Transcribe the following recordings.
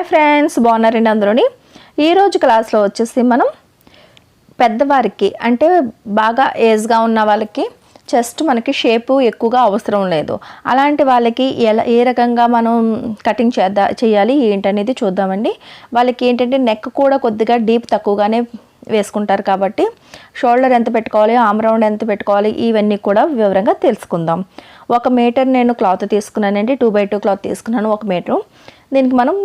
Friends, బాగున్నారండి అందరూని. ఈరోజు క్లాస్లో వచ్చేసి మనం పెద్దవారికి అంటే బాగా ఏజ్గా ఉన్న వాళ్ళకి చెస్ట్ మనకి షేపు ఎక్కువగా అవసరం లేదు. అలాంటి వాళ్ళకి ఏ రకంగా మనం కటింగ్ చేయాలి ఏంటనేది చూద్దామండి. వాళ్ళకి ఏంటంటే నెక్ కూడా కొద్దిగా డీప్ తక్కువగానే వేసుకుంటారు కాబట్టి షోల్డర్ ఎంత పెట్టుకోవాలి, ఆర్మ్ రౌండ్ ఎంత పెట్టుకోవాలి ఇవన్నీ కూడా వివరంగా తెలుసుకుందాం. 1 మీటర్ నేను క్లాత్ తీసుకున్నానండి. 2x2 క్లాత్ తీసుకున్నాను 1 మీటరు. దీనికి మనం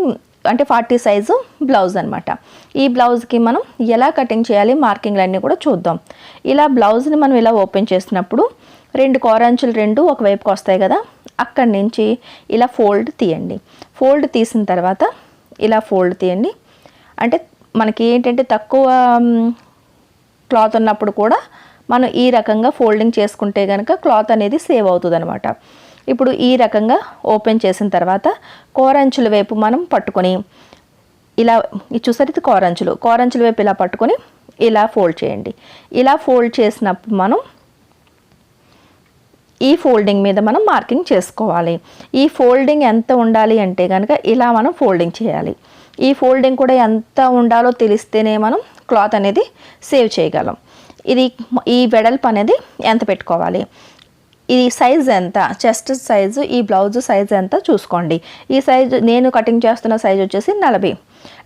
అంటే 40 సైజు బ్లౌజ్ అనమాట. ఈ బ్లౌజ్కి మనం ఎలా కటింగ్ చేయాలి మార్కింగ్లు అన్నీ కూడా చూద్దాం. ఇలా బ్లౌజ్ని మనం ఇలా ఓపెన్ చేసినప్పుడు 2 కోరంచులు 2 ఒకవైపుకి వస్తాయి కదా, అక్కడి నుంచి ఇలా ఫోల్డ్ తీయండి. ఫోల్డ్ తీసిన తర్వాత ఇలా ఫోల్డ్ తీయండి. అంటే మనకి ఏంటంటే తక్కువ క్లాత్ ఉన్నప్పుడు కూడా మనం ఈ రకంగా ఫోల్డింగ్ చేసుకుంటే కనుక క్లాత్ అనేది సేవ్ అవుతుంది అనమాట. ఇప్పుడు ఈ రకంగా ఓపెన్ చేసిన తర్వాత కోరంచుల వైపు మనం పట్టుకొని ఇలా చూసారు, ఇది కోరంచుల వైపు ఇలా పట్టుకొని ఇలా ఫోల్డ్ చేయండి. ఇలా ఫోల్డ్ చేసినప్పుడు మనం ఈ ఫోల్డింగ్ మీద మనం మార్కింగ్ చేసుకోవాలి. ఈ ఫోల్డింగ్ ఎంత ఉండాలి అంటే కనుక ఇలా మనం ఫోల్డింగ్ చేయాలి. ఈ ఫోల్డింగ్ కూడా ఎంత ఉండాలో తెలిస్తేనే మనం క్లాత్ అనేది సేవ్ చేయగలం. ఈ వెడల్పు అనేది ఎంత పెట్టుకోవాలి, ఇది సైజ్ ఎంత, చెస్ట్ సైజు, ఈ బ్లౌజ్ సైజ్ ఎంత చూసుకోండి. ఈ సైజు నేను కటింగ్ చేస్తున్న సైజ్ వచ్చేసి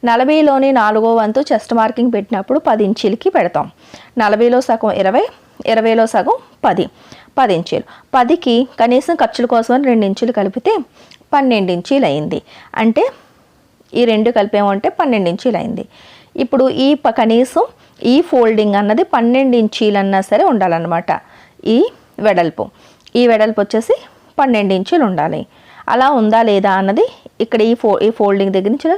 40లోని 4వ వంతు చెస్ట్ మార్కింగ్ పెట్టినప్పుడు 10 ఇంచీలకి పెడతాం. 40లో సగం 20, 20లో సగం 10 ఇంచీలు. 10కి కనీసం ఖర్చుల కోసం 2 ఇంచులు కలిపితే 12 ఇంచీలు అయింది. అంటే ఈ 2 కలిపేమంటే 12 ఇంచీలు అయింది. ఇప్పుడు కనీసం ఈ ఫోల్డింగ్ అన్నది 12 ఇంచీలు అన్నా సరే ఉండాలన్నమాట. ఈ వెడల్పు వచ్చేసి 12 ఇంచులు ఉండాలి. అలా ఉందా లేదా అన్నది ఇక్కడ ఈ ఫోల్డింగ్ దగ్గర నుంచి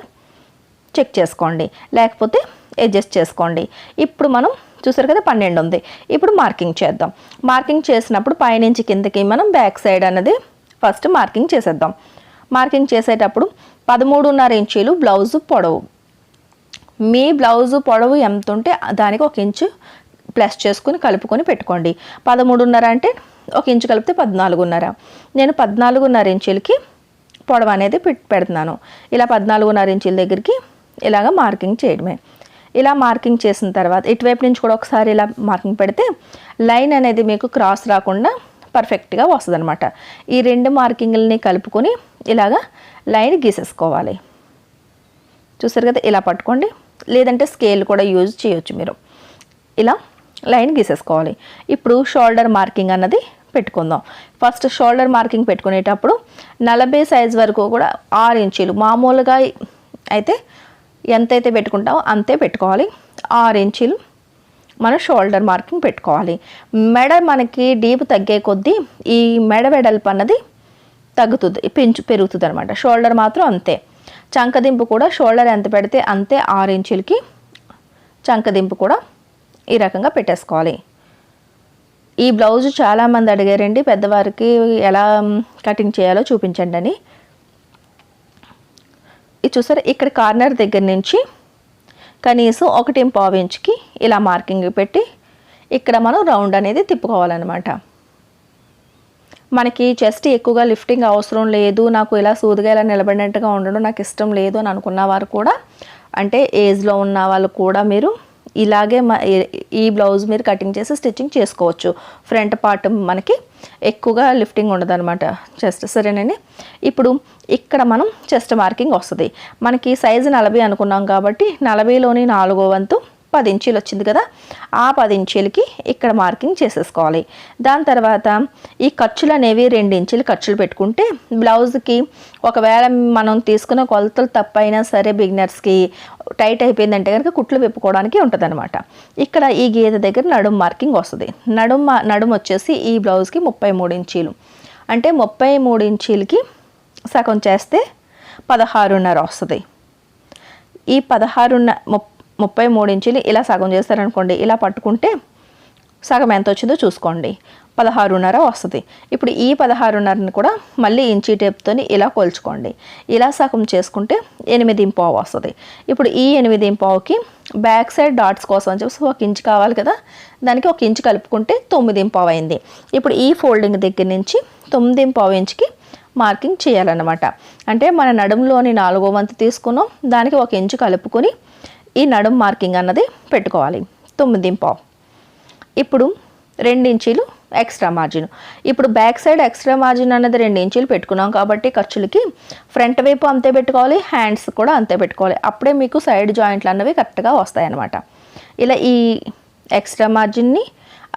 చెక్ చేసుకోండి, లేకపోతే అడ్జస్ట్ చేసుకోండి. ఇప్పుడు మనం చూసారు కదా 12 ఉంది. ఇప్పుడు మార్కింగ్ చేద్దాం. మార్కింగ్ చేసినప్పుడు పైనుంచి కిందకి మనం బ్యాక్ సైడ్ అన్నది ఫస్ట్ మార్కింగ్ చేసేద్దాం. మార్కింగ్ చేసేటప్పుడు 13.5 ఇంచీలు బ్లౌజు పొడవు. మీ బ్లౌజు పొడవు ఎంత ఉంటే దానికి 1 ఇంచు ప్లస్ చేసుకుని కలుపుకొని పెట్టుకోండి. 13.5 అంటే 1 ఇంచు కలిపితే 14.5. నేను 14.5 ఇంచులకి పొడవు అనేది పెడుతున్నాను. ఇలా 14.5 ఇంచుల దగ్గరికి ఇలాగ మార్కింగ్ చేయడమే. ఇలా మార్కింగ్ చేసిన తర్వాత ఇటువైపు నుంచి కూడా ఒకసారి ఇలా మార్కింగ్ పెడితే లైన్ అనేది మీకు క్రాస్ రాకుండా పర్ఫెక్ట్గా వస్తుంది అనమాట. ఈ 2 మార్కింగ్లని కలుపుకొని ఇలాగ లైన్ గీసేసుకోవాలి. చూసారు కదా, ఇలా పట్టుకోండి, లేదంటే స్కేల్ కూడా యూజ్ చేయొచ్చు మీరు. ఇలా లైన్ గీసేసుకోవాలి. ఇప్పుడు షోల్డర్ మార్కింగ్ అన్నది పెట్టుకుందాం. ఫస్ట్ షోల్డర్ మార్కింగ్ పెట్టుకునేటప్పుడు 40 సైజ్ వరకు కూడా 6 ఇంచీలు మామూలుగా అయితే ఎంతైతే పెట్టుకుంటామో అంతే పెట్టుకోవాలి. 6 ఇంచీలు మనం షోల్డర్ మార్కింగ్ పెట్టుకోవాలి. మెడ మనకి డీప్ తగ్గే కొద్దీ ఈ మెడ వెడల్పు అన్నది తగ్గుతుంది, పెరుగుతుంది అనమాట. షోల్డర్ మాత్రం అంతే. చంకదింపు కూడా షోల్డర్ ఎంత పెడితే అంతే 6 ఇంచులకి చంకదింపు కూడా ఈ రకంగా పెట్టేసుకోవాలి. ఈ బ్లౌజ్ చాలామంది అడిగారండి, పెద్దవారికి ఎలా కటింగ్ చేయాలో చూపించండి అని. ఇది చూసారు, ఇక్కడ కార్నర్ దగ్గర నుంచి కనీసం 1.5 ఇంచుకి ఇలా మార్కింగ్ పెట్టి ఇక్కడ మనం రౌండ్ అనేది తిప్పుకోవాలన్నమాట. మనకి చెస్ట్ ఎక్కువగా లిఫ్టింగ్ అవసరం లేదు, నాకు ఇలా సూదిగా ఇలా నిలబడినట్టుగా ఉండడం నాకు ఇష్టం లేదు అని అనుకున్న వారు కూడా, అంటే ఏజ్లో ఉన్న వాళ్ళు కూడా మీరు ఇలాగే ఈ బ్లౌజ్ మీరు కటింగ్ చేసి స్టిచ్చింగ్ చేసుకోవచ్చు. ఫ్రంట్ పార్ట్ మనకి ఎక్కువగా లిఫ్టింగ్ ఉండదు అనమాట చెస్ట్. సరేనండి, ఇప్పుడు ఇక్కడ మనం చెస్ట్ మార్కింగ్ వస్తుంది. మనకి సైజు 40 అనుకున్నాం కాబట్టి 40లోని 4వ వంతు 10 ఇంచీలు వచ్చింది కదా, ఆ 10 ఇంచీలకి ఇక్కడ మార్కింగ్ చేసేసుకోవాలి. దాని తర్వాత ఈ ఖర్చులు అనేవి 2 ఇంచులు ఖర్చులు పెట్టుకుంటే బ్లౌజ్కి ఒకవేళ మనం తీసుకున్న కొలతలు తప్పైనా సరే బిగినర్స్కి టైట్ అయిపోయిందంటే కనుక కుట్లు విప్పుకోవడానికి ఉంటుంది అనమాట. ఇక్కడ ఈ గీత దగ్గర నడుం మార్కింగ్ వస్తుంది. నడుము వచ్చేసి ఈ బ్లౌజ్కి 33 ఇంచీలు. అంటే 33 ఇంచీలకి సగం చేస్తే 16.5 వస్తుంది. ఈ 33 ఇంచులు ఇలా సగం చేస్తారనుకోండి, ఇలా పట్టుకుంటే సగం ఎంత వచ్చిందో చూసుకోండి, 16.5 వస్తుంది. ఇప్పుడు ఈ 16.5ని కూడా మళ్ళీ ఇంచీ టేప్తో ఇలా కొలుచుకోండి. ఇలా సగం చేసుకుంటే 8.5 వస్తుంది. ఇప్పుడు ఈ 8.5కి బ్యాక్ సైడ్ డాట్స్ కోసం అని చెప్పి 1 ఇంచు కావాలి కదా, దానికి 1 ఇంచు కలుపుకుంటే 9.5 అయింది. ఇప్పుడు ఈ ఫోల్డింగ్ దగ్గర నుంచి 9.5 ఇంచుకి మార్కింగ్ చేయాలన్నమాట. అంటే మన నడుములోని 4వ వంతు తీసుకున్నాం, దానికి 1 ఇంచు కలుపుకొని ఈ నడుము మార్కింగ్ అన్నది పెట్టుకోవాలి. 9.5. ఇప్పుడు 2 ఇంచీలు ఎక్స్ట్రా మార్జిన్. ఇప్పుడు బ్యాక్ సైడ్ ఎక్స్ట్రా మార్జిన్ అన్నది 2 ఇంచీలు పెట్టుకున్నాం కాబట్టి ఖర్చులకి ఫ్రంట్ వైపు అంతే పెట్టుకోవాలి, హ్యాండ్స్ కూడా అంతే పెట్టుకోవాలి. అప్పుడే మీకు సైడ్ జాయింట్లు అన్నవి కరెక్ట్గా వస్తాయన్నమాట. ఇలా ఈ ఎక్స్ట్రా మార్జిన్ని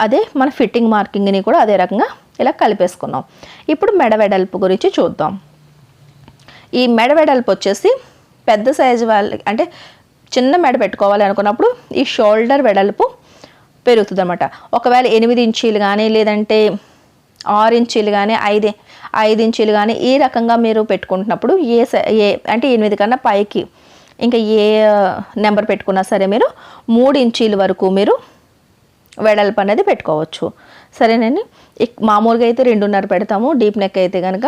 అదే మన ఫిట్టింగ్ మార్కింగ్ని కూడా అదే రకంగా ఇలా కలిపేసుకున్నాం. ఇప్పుడు మెడ వెడల్పు గురించి చూద్దాం. ఈ మెడ వెడల్పు వచ్చేసి పెద్ద సైజు వాళ్ళకి అంటే చిన్న మెడ పెట్టుకోవాలి అనుకున్నప్పుడు ఈ షోల్డర్ వెడల్పు పెరుగుతుంది అనమాట. ఒకవేళ 8 ఇంచీలు కానీ లేదంటే 6 ఇంచీలు కానీ 5 ఇంచీలు కానీ ఈ రకంగా మీరు పెట్టుకుంటున్నప్పుడు ఏ అంటే 8 కన్నా పైకి ఇంకా ఏ నెంబర్ పెట్టుకున్నా సరే మీరు 3 ఇంచీల వరకు మీరు వెడల్పు అనేది పెట్టుకోవచ్చు. సరేనండి. మామూలుగా అయితే 2.5 పెడతాము, డీప్ నెక్ అయితే కనుక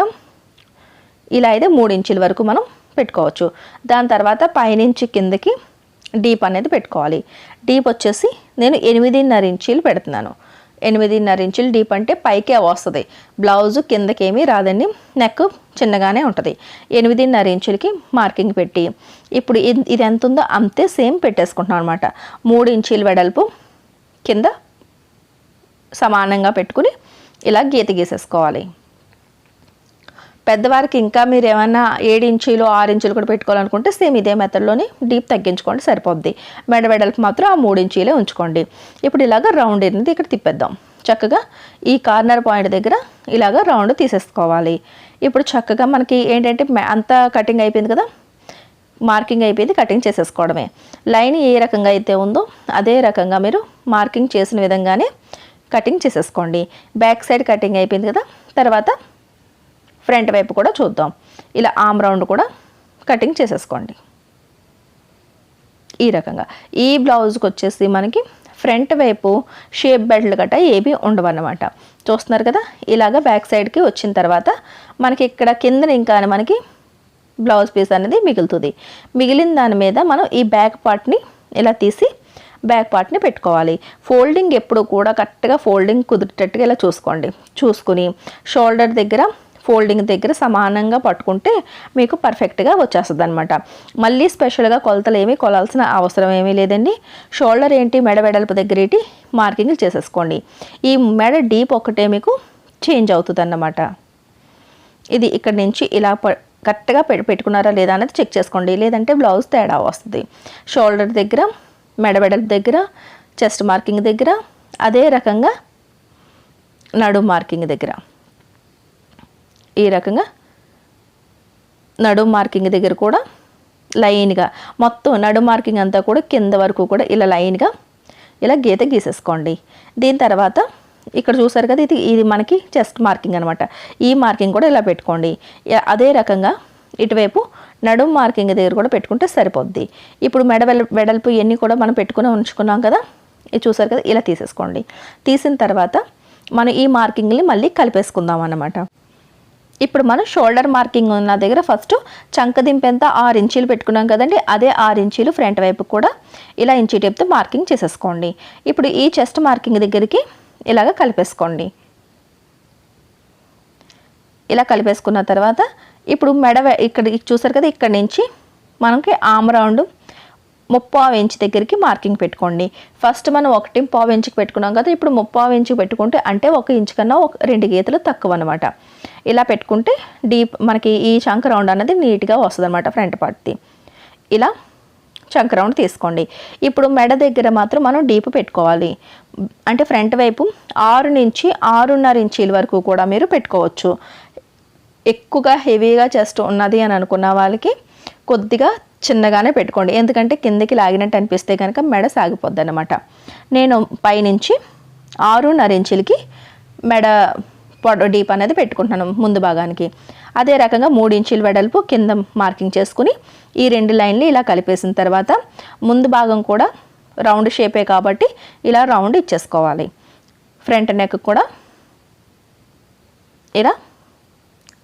ఇలా అయితే 3 ఇంచీల వరకు మనం పెట్టుకోవచ్చు. దాని తర్వాత పైనుంచి కిందకి డీప్ అనేది పెట్టుకోవాలి. డీప్ వచ్చేసి నేను 8.5 ఇంచీలు పెడుతున్నాను. 8.5 ఇంచులు డీప్ అంటే పైకే వస్తుంది, బ్లౌజు కిందకేమీ రాదండి, నెక్ చిన్నగానే ఉంటుంది. 8.5 ఇంచులకి మార్కింగ్ పెట్టి ఇప్పుడు ఇది ఎంత ఉందో అంతే సేమ్ పెట్టేసుకుంటున్నాం అనమాట. 3 ఇంచీలు వెడల్పు కింద సమానంగా పెట్టుకుని ఇలా గీత గీసేసుకోవాలి. పెద్దవారికి ఇంకా మీరు ఏమైనా 7 ఇంచీలు 6 ఇంచులు కూడా పెట్టుకోవాలనుకుంటే సేమ్ ఇదే మెథడ్లోని డీప్ తగ్గించుకోండి, సరిపోద్ది. మెడ వెడల్పు మాత్రం ఆ 3 ఇంచీలే ఉంచుకోండి. ఇప్పుడు ఇలాగ రౌండ్ అనేది ఇక్కడ తిప్పేద్దాం. చక్కగా ఈ కార్నర్ పాయింట్ దగ్గర ఇలాగ రౌండ్ తీసేసుకోవాలి. ఇప్పుడు చక్కగా మనకి ఏంటంటే అంతా కటింగ్ అయిపోయింది కదా, మార్కింగ్ అయిపోయింది, కటింగ్ చేసేసుకోవడమే. లైన్ ఏ రకంగా అయితే ఉందో అదే రకంగా మీరు మార్కింగ్ చేసిన విధంగానే కటింగ్ చేసేసుకోండి. బ్యాక్ సైడ్ కటింగ్ అయిపోయింది కదా, తర్వాత ఫ్రంట్ వైపు కూడా చూద్దాం. ఇలా ఆమ్ రౌండ్ కూడా కటింగ్ చేసేసుకోండి ఈ రకంగా. ఈ బ్లౌజ్కి వచ్చేసి మనకి ఫ్రంట్ వైపు షేప్ బెల్ట్లు గట్రా ఏవి ఉండవన్నమాట. చూస్తున్నారు కదా, ఇలాగ బ్యాక్ సైడ్కి వచ్చిన తర్వాత మనకి ఇక్కడ కింద ఇంకా మనకి బ్లౌజ్ పీస్ అనేది మిగులుతుంది. మిగిలిన దాని మీద మనం ఈ బ్యాక్ పార్ట్ని ఇలా తీసి బ్యాక్ పార్ట్ని పెట్టుకోవాలి. ఫోల్డింగ్ ఎప్పుడు కూడా కరెక్ట్గా ఫోల్డింగ్ కుదిరేటట్టుగా ఇలా చూసుకుని షోల్డర్ దగ్గర ఫోల్డింగ్ దగ్గర సమానంగా పట్టుకుంటే మీకు పర్ఫెక్ట్గా వచ్చేస్తుంది అనమాట. మళ్ళీ స్పెషల్గా కొలతలు ఏమీ కొలాల్సిన అవసరం ఏమీ లేదండి. షోల్డర్ ఏంటి మెడ వెడల్పు దగ్గర ఏంటి మార్కింగ్ చేసేసుకోండి. ఈ మెడ డీప్ ఒకటే మీకు చేంజ్ అవుతుంది అన్నమాట. ఇది ఇక్కడ నుంచి ఇలా కరెక్ట్గా పెట్టుకున్నారా లేదా అనేది చెక్ చేసుకోండి, లేదంటే బ్లౌజ్ తేడా వస్తుంది. షోల్డర్ దగ్గర, మెడ వెడల్పు దగ్గర, చెస్ట్ మార్కింగ్ దగ్గర, అదే రకంగా నడుము మార్కింగ్ దగ్గర ఈ రకంగా నడుము మార్కింగ్ దగ్గర కూడా లైన్గా మొత్తం నడుము మార్కింగ్ అంతా కూడా కింద వరకు కూడా ఇలా లైన్గా ఇలా గీత గీసేసుకోండి. దీని తర్వాత ఇక్కడ చూసారు కదా, ఇది మనకి చెస్ట్ మార్కింగ్ అనమాట. ఈ మార్కింగ్ కూడా ఇలా పెట్టుకోండి. అదే రకంగా ఇటువైపు నడుము మార్కింగ్ దగ్గర కూడా పెట్టుకుంటే సరిపోద్ది. ఇప్పుడు మెడ వెడల్పు ఇవన్నీ కూడా మనం పెట్టుకుని ఉంచుకున్నాం కదా, ఇది చూసారు కదా, ఇలా తీసేసుకోండి. తీసిన తర్వాత మనం ఈ మార్కింగ్ని మళ్ళీ కలిపేసుకుందాం అన్నమాట. ఇప్పుడు మనం షోల్డర్ మార్కింగ్ ఉన్న దగ్గర ఫస్ట్ చంక దింపెంత 6 ఇంచీలు పెట్టుకున్నాం కదండి, అదే 6 ఇంచీలు ఫ్రంట్ వైపు కూడా ఇలా ఇంచీ టేప్తో మార్కింగ్ చేసేసుకోండి. ఇప్పుడు ఈ చెస్ట్ మార్కింగ్ దగ్గరికి ఇలాగ కలిపేసుకోండి. ఇలా కలిపేసుకున్న తర్వాత ఇప్పుడు మెడ ఇక్కడ చూసారు కదా, ఇక్కడ నుంచి మనకి ఆమ్ రౌండ్ 3/4 ఇంచ్ దగ్గరికి మార్కింగ్ పెట్టుకోండి. ఫస్ట్ మనం 1/4 ఇంచుకి పెట్టుకున్నాం కదా, ఇప్పుడు 3/4 ఇంచుకి పెట్టుకుంటే అంటే 1 ఇంచ్ కన్నా 2 గీతలు తక్కువ అనమాట. ఇలా పెట్టుకుంటే డీప్ మనకి ఈ చంక రౌండ్ అనేది నీట్గా వస్తుంది అనమాట ఫ్రంట్ పార్ట్ది. ఇలా చంక రౌండ్ తీసుకోండి. ఇప్పుడు మెడ దగ్గర మాత్రం మనం డీప్ పెట్టుకోవాలి. అంటే ఫ్రంట్ వైపు 6 నుంచి 6.5 ఇంచీల వరకు కూడా మీరు పెట్టుకోవచ్చు. ఎక్కువగా హెవీగా చెస్ట్ ఉన్నది అని అనుకున్న వాళ్ళకి కొద్దిగా చిన్నగానే పెట్టుకోండి, ఎందుకంటే కిందకి లాగినట్టు అనిపిస్తే కనుక మెడ సాగిపోద్ది అన్నమాట. నేను పైనుంచి 6.5 ఇంచులకి మెడ డీప్ అనేది పెట్టుకుంటున్నాను ముందు భాగానికి. అదే రకంగా 3 ఇంచుల వెడల్పు కింద మార్కింగ్ చేసుకుని ఈ 2 లైన్లు ఇలా కలిపేసిన తర్వాత ముందు భాగం కూడా రౌండ్ షేపే కాబట్టి ఇలా రౌండ్ ఇచ్చేసుకోవాలి. ఫ్రంట్ నెక్ కూడా ఇలా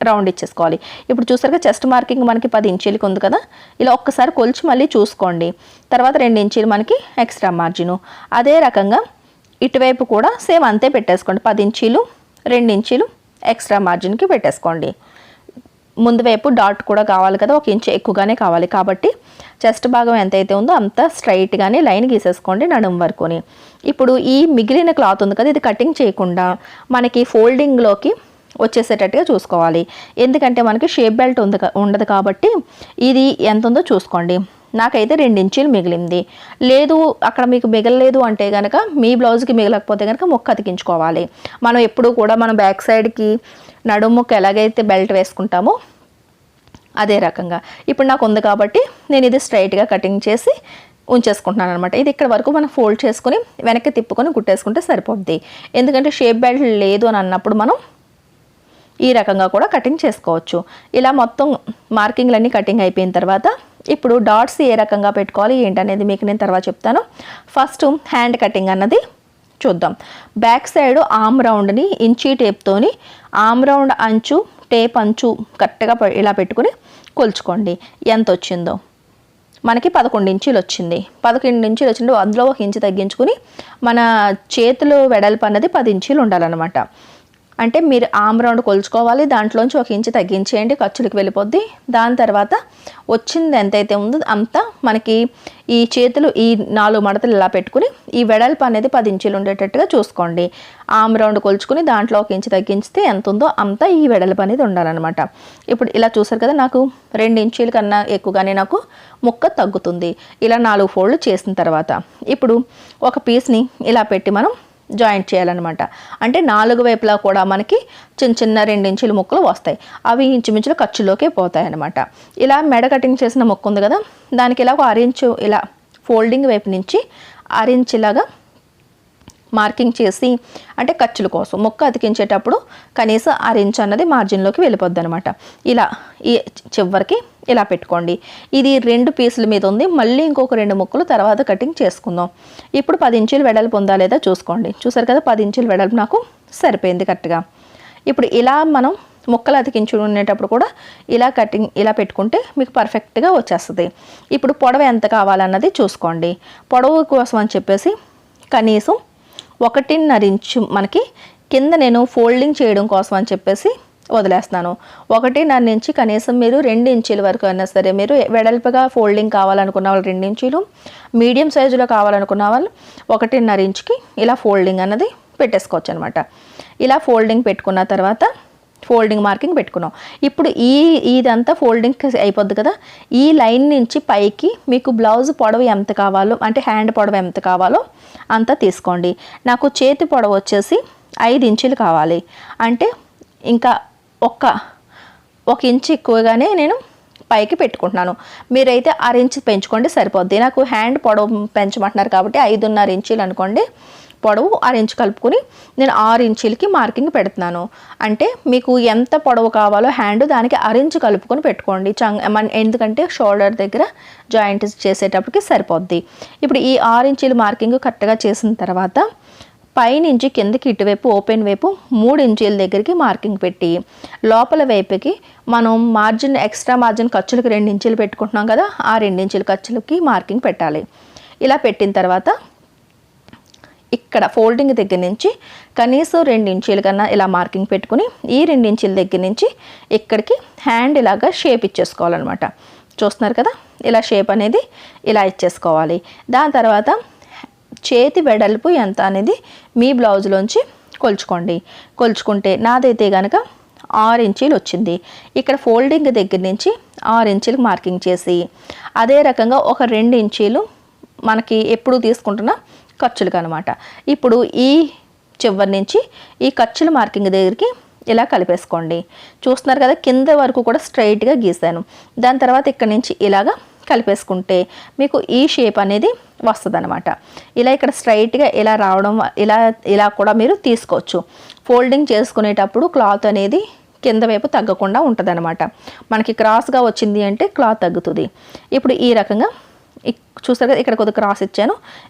రౌండ్ ఇచ్చేసుకోవాలి. ఇప్పుడు చూసారుగా చెస్ట్ మార్కింగ్ మనకి 10 ఇంచీలకి ఉంది కదా, ఇలా ఒక్కసారి కొలిచి మళ్ళీ చూసుకోండి. తర్వాత 2 ఇంచీలు మనకి ఎక్స్ట్రా మార్జిను. అదే రకంగా ఇటువైపు కూడా సేమ్ అంతే పెట్టేసుకోండి. 10 ఇంచీలు 2 ఇంచీలు ఎక్స్ట్రా మార్జిన్కి పెట్టేసుకోండి. ముందు వైపు డాట్ కూడా కావాలి కదా, 1 ఇంచ్ ఎక్కువగానే కావాలి. కాబట్టి చెస్ట్ భాగం ఎంతైతే ఉందో అంత స్ట్రైట్గానే లైన్ గీసేసుకోండి నడుము వరకుని. ఇప్పుడు ఈ మిగిలిన క్లాత్ ఉంది కదా, ఇది కటింగ్ చేయకుండా మనకి ఫోల్డింగ్లోకి వచ్చేసేటట్టుగా చూసుకోవాలి. ఎందుకంటే మనకి షేప్ బెల్ట్ ఉండదు కాబట్టి ఇది ఎంత ఉందో చూసుకోండి. నాకైతే 2 ఇంచీలు మిగిలింది. లేదు అక్కడ మీకు మిగలలేదు అంటే కనుక, మీ బ్లౌజ్కి మిగలకపోతే కనుక ముక్క అతికించుకోవాలి. మనం ఎప్పుడు కూడా మనం బ్యాక్ సైడ్కి నడుముకి ఎలాగైతే బెల్ట్ వేసుకుంటామో అదే రకంగా ఇప్పుడు నాకు ఉంది కాబట్టి నేను ఇది స్ట్రైట్గా కటింగ్ చేసి ఉంచేసుకుంటున్నాను అనమాట. ఇది ఇక్కడ వరకు మనం ఫోల్డ్ చేసుకొని వెనక్కి తిప్పుకొని కుట్టేసుకుంటే సరిపోద్ది. ఎందుకంటే షేప్ బెల్ట్ లేదు అని అన్నప్పుడు మనం ఈ రకంగా కూడా కటింగ్ చేసుకోవచ్చు. ఇలా మొత్తం మార్కింగ్లన్నీ కటింగ్ అయిపోయిన తర్వాత ఇప్పుడు డాట్స్ ఏ రకంగా పెట్టుకోవాలి ఏంటనేది మీకు నేను తర్వాత చెప్తాను. ఫస్ట్ హ్యాండ్ కటింగ్ అన్నది చూద్దాం. బ్యాక్ సైడ్ ఆమ్ రౌండ్ని ఇంచీ టేప్తోని ఆమ్ రౌండ్ అంచు టేప్ అంచు కరెక్ట్గా ఇలా పెట్టుకుని కొలుచుకోండి. ఎంత వచ్చిందో మనకి 11 ఇంచీలు వచ్చింది. 11 ఇంచీలు వచ్చింది. అందులో 1 ఇంచు తగ్గించుకుని మన చేతులు వెడల్పు అన్నది 10 ఇంచీలు ఉండాలన్నమాట. అంటే మీరు ఆమ్ రౌండ్ కొలుచుకోవాలి, దాంట్లోంచి 1 ఇంచు తగ్గించేయండి, ఖర్చులకు వెళ్ళిపోద్ది. దాని తర్వాత వచ్చింది ఎంతైతే ఉందో అంతా మనకి ఈ చేతులు ఈ 4 మడతలు ఇలా పెట్టుకుని ఈ వెడల్పు అనేది 10 ఇంచులు ఉండేటట్టుగా చూసుకోండి. ఆమ్ రౌండ్ కొలుచుకుని దాంట్లో 1 ఇంచు తగ్గించితే ఎంత ఉందో అంతా ఈ వెడల్పు అనేది ఉండాలన్నమాట. ఇప్పుడు ఇలా చూసారు కదా, నాకు 2 ఇంచీల కన్నా ఎక్కువగానే నాకు ముక్క తగ్గుతుంది. ఇలా 4 ఫోల్డ్ చేసిన తర్వాత ఇప్పుడు ఒక పీస్ని ఇలా పెట్టి మనం జాయింట్ చేయాలన్నమాట. అంటే 4 వైపులా కూడా మనకి చిన్న చిన్న 2 ఇంచుల ముక్కలు వస్తాయి. అవి ఇంచుమించులు ఖర్చులోకే పోతాయి అన్నమాట. ఇలా మెడ కటింగ్ చేసిన ముక్క ఉంది కదా, దానికి ఇలా 1 ఇంచు ఇలా ఫోల్డింగ్ వైపు నుంచి 1 ఇంచ్ ఇలాగా మార్కింగ్ చేసి, అంటే ఖర్చుల కోసం ముక్క అతికించేటప్పుడు కనీసం 1 ఇంచ్ అన్నది మార్జిన్లోకి వెళ్ళిపోద్ది అనమాట. ఇలా ఈ చివరికి ఇలా పెట్టుకోండి. ఇది 2 పీసుల మీద ఉంది. మళ్ళీ ఇంకొక 2 ముక్కలు తర్వాత కటింగ్ చేసుకుందాం. ఇప్పుడు 10 ఇంచులు వెడల్పు ఉందా లేదా చూసుకోండి. చూసారు కదా, 10 ఇంచులు వెడల్పు నాకు సరిపోయింది కరెక్ట్గా. ఇప్పుడు ఇలా మనం ముక్కలు అతికించుకునేటప్పుడు కూడా ఇలా కటింగ్ ఇలా పెట్టుకుంటే మీకు పర్ఫెక్ట్గా వచ్చేస్తుంది. ఇప్పుడు పొడవు ఎంత కావాలన్నది చూసుకోండి. పొడవు కోసం అని చెప్పేసి కనీసం 1.5 ఇంచు మనకి కింద నేను ఫోల్డింగ్ చేయడం కోసం అని చెప్పేసి వదిలేస్తున్నాను. 1.5 ఇంచు కనీసం మీరు 2 ఇంచుల వరకు అయినా సరే, మీరు వెడల్పుగా ఫోల్డింగ్ కావాలనుకున్న వాళ్ళు 2 ఇంచులు, మీడియం సైజులో కావాలనుకున్న వాళ్ళు 1.5 ఇంచుకి ఇలా ఫోల్డింగ్ అన్నది పెట్టేసుకోవచ్చు అనమాట. ఇలా ఫోల్డింగ్ పెట్టుకున్న తర్వాత ఫోల్డింగ్ మార్కింగ్ పెట్టుకున్నాం. ఇప్పుడు ఇదంతా ఫోల్డింగ్ అయిపోద్ది కదా, ఈ లైన్ నుంచి పైకి మీకు బ్లౌజ్ పొడవు ఎంత కావాలో, అంటే హ్యాండ్ పొడవు ఎంత కావాలో అంత తీసుకోండి. నాకు చేతి పొడవు వచ్చేసి 5 ఇంచులు కావాలి. అంటే ఇంకా ఒక ఇంచు ఎక్కువగానే నేను పైకి పెట్టుకుంటున్నాను. మీరైతే 6 ఇంచు పెంచుకోండి సరిపోద్ది. నాకు హ్యాండ్ పొడవు పెంచమంటున్నారు కాబట్టి 5.5 ఇంచులు అనుకోండి. పొడవు 6 ఇంచు కలుపుకొని నేను 6 ఇంచులకి మార్కింగ్ పెడుతున్నాను. అంటే మీకు ఎంత పొడవు కావాలో హ్యాండ్ దానికి 6 ఇంచు కలుపుకొని పెట్టుకోండి. ఎందుకంటే షోల్డర్ దగ్గర జాయింట్ చేసేటప్పటికి సరిపోద్ది. ఇప్పుడు ఈ 6 ఇంచుల మార్కింగ్ కరెక్ట్గా చేసిన తర్వాత పైనుంచి కిందకి ఇటువైపు ఓపెన్ వైపు 3 ఇంచుల దగ్గరికి మార్కింగ్ పెట్టి లోపల వైపుకి మనం మార్జిన్ ఎక్స్ట్రా మార్జిన్ ఖర్చులకి 2 ఇంచులు పెట్టుకుంటున్నాం కదా, ఆ 2 ఇంచుల ఖర్చులకి మార్కింగ్ పెట్టాలి. ఇలా పెట్టిన తర్వాత ఇక్కడ ఫోల్డింగ్ దగ్గర నుంచి కనీసం 2 ఇంచుల కన్నా ఇలా మార్కింగ్ పెట్టుకుని ఈ 2 ఇంచుల దగ్గర నుంచి ఇక్కడికి హ్యాండ్ ఇలాగా షేప్ ఇచ్చేసుకోవాలన్నమాట. చూస్తున్నారు కదా, ఇలా షేప్ అనేది ఇలా ఇచ్చేసుకోవాలి. దాని తర్వాత చేతి వెడల్పు ఎంత అనేది మీ బ్లౌజ్లోంచి కొలుచుకుంటే నాదైతే కనుక 6 ఇంచీలు వచ్చింది. ఇక్కడ ఫోల్డింగ్ దగ్గర నుంచి 6 ఇంచులకు మార్కింగ్ చేసి అదే రకంగా ఒక 2 ఇంచీలు మనకి ఎప్పుడు తీసుకుంటున్న ఖర్చులకు అనమాట. ఇప్పుడు ఈ చివరి నుంచి ఈ ఖర్చుల మార్కింగ్ దగ్గరికి ఇలా కలిపేసుకోండి. చూస్తున్నారు కదా, కింద వరకు కూడా స్ట్రైట్గా గీసాను. దాని తర్వాత ఇక్కడ నుంచి ఇలాగా కలిపేసుకుంటే మీకు ఈ షేప్ అనేది వస్తుంది అనమాట. ఇలా ఇక్కడ స్ట్రైట్గా ఇలా రావడం ఇలా కూడా మీరు తీసుకోవచ్చు. ఫోల్డింగ్ చేసుకునేటప్పుడు క్లాత్ అనేది కింద వైపు తగ్గకుండా ఉంటుంది అనమాట. మనకి క్రాస్గా వచ్చింది అంటే క్లాత్ తగ్గుతుంది. ఇప్పుడు ఈ రకంగా చూస్తారు కదా, ఇక్కడ కొద్దిగా క్రాస్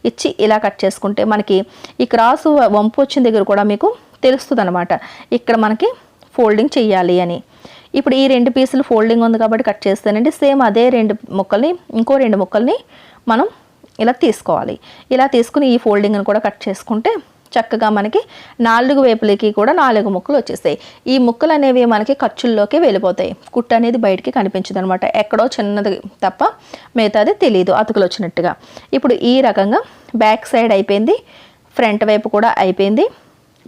ఇచ్చి ఇలా కట్ చేసుకుంటే మనకి ఈ క్రాస్ వంపు వచ్చిన దగ్గర కూడా మీకు తెలుస్తుంది అనమాట, ఇక్కడ మనకి ఫోల్డింగ్ చెయ్యాలి అని. ఇప్పుడు ఈ 2 పీసులు ఫోల్డింగ్ ఉంది కాబట్టి కట్ చేస్తానండి. సేమ్ అదే 2 ముక్కల్ని ఇంకో 2 ముక్కల్ని మనం ఇలా తీసుకోవాలి. ఇలా తీసుకుని ఈ ఫోల్డింగ్ని కూడా కట్ చేసుకుంటే చక్కగా మనకి 4 వైపులకి కూడా 4 ముక్కలు వచ్చేస్తాయి. ఈ ముక్కలు అనేవి మనకి ఖర్చుల్లోకి వెళ్ళిపోతాయి. కుట్టు అనేది బయటికి కనిపించదు అనమాట. ఎక్కడో చిన్నది తప్ప మిగతాది తెలియదు అతుకులు వచ్చినట్టుగా. ఇప్పుడు ఈ రకంగా బ్యాక్ సైడ్ అయిపోయింది, ఫ్రంట్ వైపు కూడా అయిపోయింది,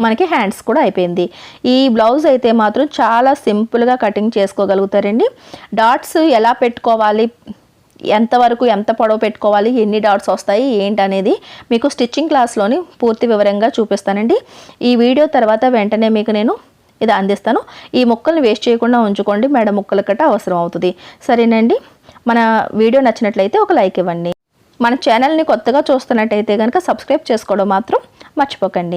మనకి హ్యాండ్స్ కూడా అయిపోయింది. ఈ బ్లౌజ్ అయితే మాత్రం చాలా సింపుల్గా కటింగ్ చేసుకోగలుగుతారండి. డాట్స్ ఎలా పెట్టుకోవాలి, ఎంతవరకు ఎంత పొడవు పెట్టుకోవాలి, ఎన్ని డాట్స్ వస్తాయి ఏంటనేది మీకు స్టిచ్చింగ్ క్లాస్లోని పూర్తి వివరంగా చూపిస్తానండి. ఈ వీడియో తర్వాత వెంటనే మీకు నేను ఇది అందిస్తాను. ఈ ముక్కల్ని వేస్ట్ చేయకుండా ఉంచుకోండి, మెడ ముక్కలు కట్ట అవసరం అవుతుంది. సరేనండి, మన వీడియో నచ్చినట్లయితే ఒక లైక్ ఇవ్వండి. మన ఛానల్ని కొత్తగా చూస్తున్నట్టయితే కనుక సబ్స్క్రైబ్ చేసుకోవడం మాత్రం మర్చిపోకండి.